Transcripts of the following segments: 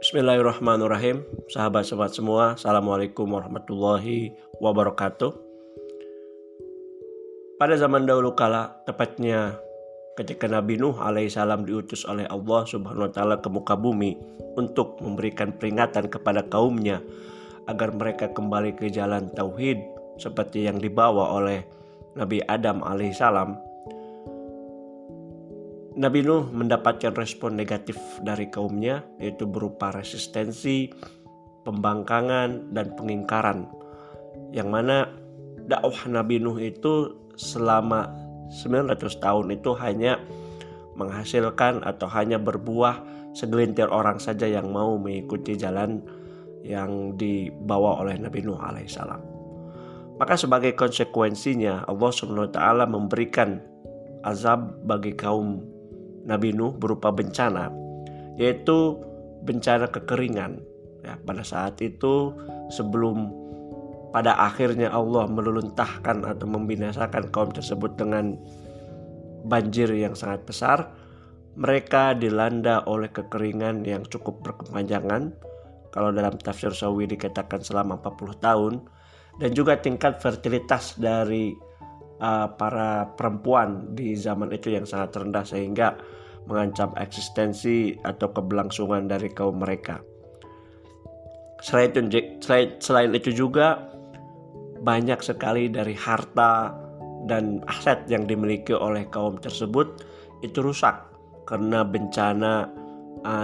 Bismillahirrahmanirrahim. Sahabat-sahabat semua, Assalamualaikum warahmatullahi wabarakatuh. Pada zaman dahulu kala, tepatnya ketika Nabi Nuh alaihissalam diutus oleh Allah subhanahu wa ta'ala ke muka bumi untuk memberikan peringatan kepada kaumnya agar mereka kembali ke jalan tauhid seperti yang dibawa oleh Nabi Adam alaihissalam. Nabi Nuh mendapatkan respon negatif dari kaumnya, yaitu berupa resistensi, pembangkangan, dan pengingkaran. Yang mana dakwah Nabi Nuh itu selama 900 tahun itu hanya menghasilkan atau hanya berbuah segelintir orang saja yang mau mengikuti jalan yang dibawa oleh Nabi Nuh alaihissalam. Maka sebagai konsekuensinya Allah SWT memberikan azab bagi kaum Nabi Nuh berupa bencana, yaitu bencana kekeringan. Pada saat itu sebelum pada akhirnya Allah meluluntahkan atau membinasakan kaum tersebut dengan banjir yang sangat besar, mereka dilanda oleh kekeringan yang cukup berkepanjangan. Kalau dalam tafsir Sawi dikatakan selama 40 tahun, dan juga tingkat fertilitas dari para perempuan di zaman itu yang sangat rendah sehingga mengancam eksistensi atau keberlangsungan dari kaum mereka. Selain itu juga banyak sekali dari harta dan aset yang dimiliki oleh kaum tersebut itu rusak karena bencana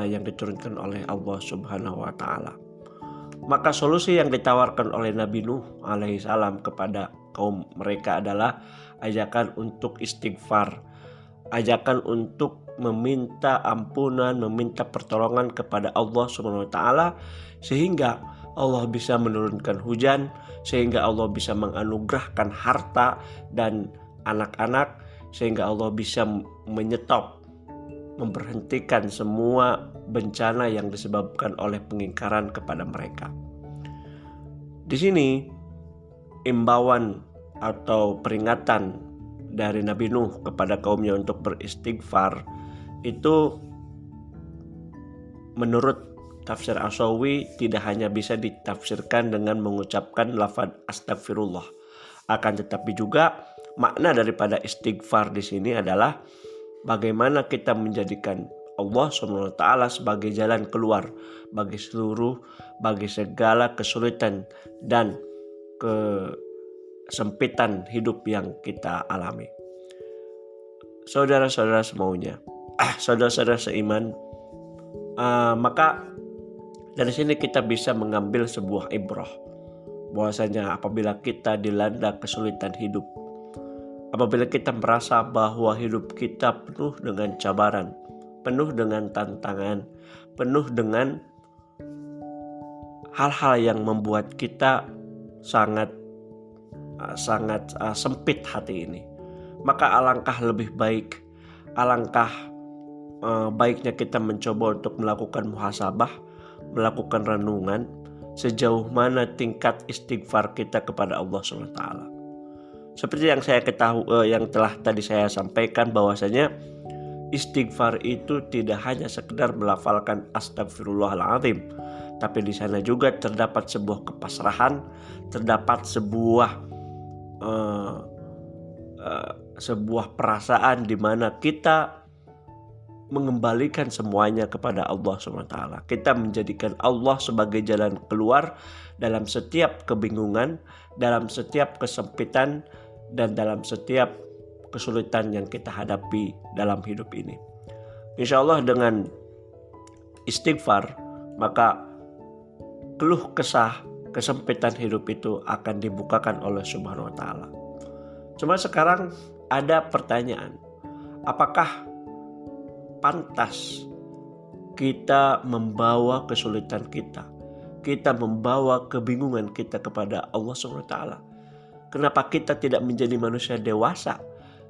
yang diturunkan oleh Allah Subhanahu wa ta'ala. Maka solusi yang ditawarkan oleh Nabi Nuh alaihissalam kepada kaum mereka adalah ajakan untuk istighfar, ajakan untuk meminta ampunan, meminta pertolongan kepada Allah Subhanahu wa ta'ala, sehingga Allah bisa menurunkan hujan, sehingga Allah bisa menganugerahkan harta dan anak-anak, sehingga Allah bisa menyetop, memberhentikan semua bencana yang disebabkan oleh pengingkaran kepada mereka. Di sini imbauan atau peringatan dari Nabi Nuh kepada kaumnya untuk beristighfar itu menurut tafsir As-Sawi tidak hanya bisa ditafsirkan dengan mengucapkan lafaz astagfirullah, akan tetapi juga makna daripada istighfar di sini adalah bagaimana kita menjadikan Allah SWT sebagai jalan keluar bagi segala kesulitan dan kesempitan hidup yang kita alami. Saudara-saudara semuanya, saudara-saudara seiman, maka dari sini kita bisa mengambil sebuah ibrah bahwasanya apabila kita dilanda kesulitan hidup, apabila kita merasa bahwa hidup kita penuh dengan cabaran, penuh dengan tantangan, penuh dengan hal-hal yang membuat kita sangat sempit hati ini, maka alangkah lebih baik, baiknya kita mencoba untuk melakukan muhasabah, melakukan renungan sejauh mana tingkat istighfar kita kepada Allah SWT. Seperti yang yang telah tadi saya sampaikan, bahwasanya istighfar itu tidak hanya sekedar melafalkan astagfirullahaladzim, tapi di sana juga terdapat sebuah kepasrahan, terdapat sebuah perasaan di mana kita mengembalikan semuanya kepada Allah SWT. Kita menjadikan Allah sebagai jalan keluar dalam setiap kebingungan, dalam setiap kesempitan, dan dalam setiap kesulitan yang kita hadapi dalam hidup ini. Insya Allah dengan istighfar, maka keluh kesah kesempitan hidup itu akan dibukakan oleh Subhanahu wa ta'ala. Cuma sekarang ada pertanyaan, apakah pantas kita membawa kesulitan kita membawa kebingungan kita kepada Allah Subhanahu wa ta'ala? Kenapa kita tidak menjadi manusia dewasa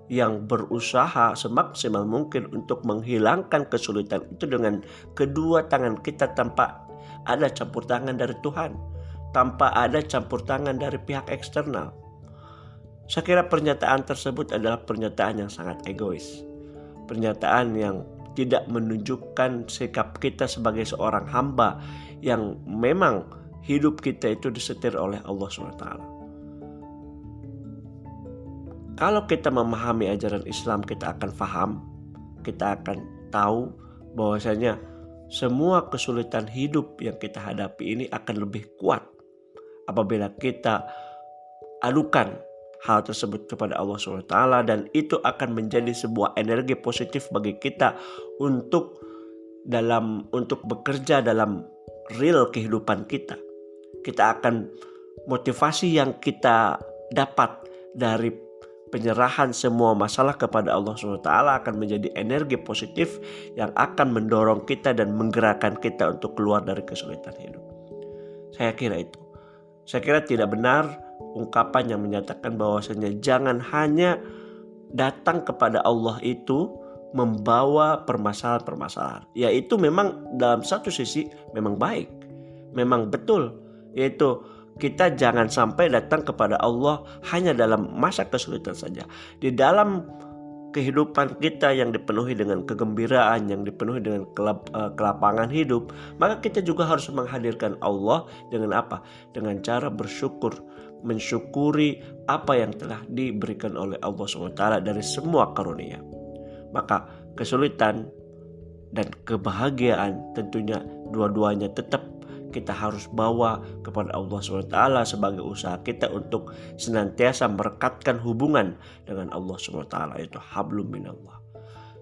yang berusaha semaksimal mungkin untuk menghilangkan kesulitan itu dengan kedua tangan kita tanpa ada campur tangan dari Tuhan, tanpa ada campur tangan dari pihak eksternal? Saya kira pernyataan tersebut adalah pernyataan yang sangat egois, pernyataan yang tidak menunjukkan sikap kita sebagai seorang hamba yang memang hidup kita itu disetir oleh Allah SWT. Kalau kita memahami ajaran Islam, kita akan paham, kita akan tahu bahwasanya semua kesulitan hidup yang kita hadapi ini akan lebih kuat apabila kita adukan hal tersebut kepada Allah SWT, dan itu akan menjadi sebuah energi positif bagi kita untuk bekerja dalam real kehidupan kita. Kita akan motivasi yang kita dapat dari penyerahan semua masalah kepada Allah SWT akan menjadi energi positif yang akan mendorong kita dan menggerakkan kita untuk keluar dari kesulitan hidup. Saya kira tidak benar ungkapan yang menyatakan bahwasanya jangan hanya datang kepada Allah itu membawa permasalahan-permasalahan. Yaitu memang dalam satu sisi memang baik, memang betul, yaitu kita jangan sampai datang kepada Allah hanya dalam masa kesulitan saja. Di dalam kehidupan kita yang dipenuhi dengan kegembiraan, yang dipenuhi dengan kelapangan hidup, maka kita juga harus menghadirkan Allah dengan apa? Dengan cara bersyukur, mensyukuri apa yang telah diberikan oleh Allah SWT dari semua karunia. Maka kesulitan dan kebahagiaan tentunya dua-duanya tetap kita harus bawa kepada Allah SWT sebagai usaha kita untuk senantiasa merekatkan hubungan dengan Allah SWT, itu hablum minallah.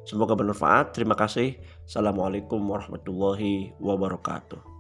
Semoga bermanfaat. Terima kasih. Assalamualaikum warahmatullahi wabarakatuh.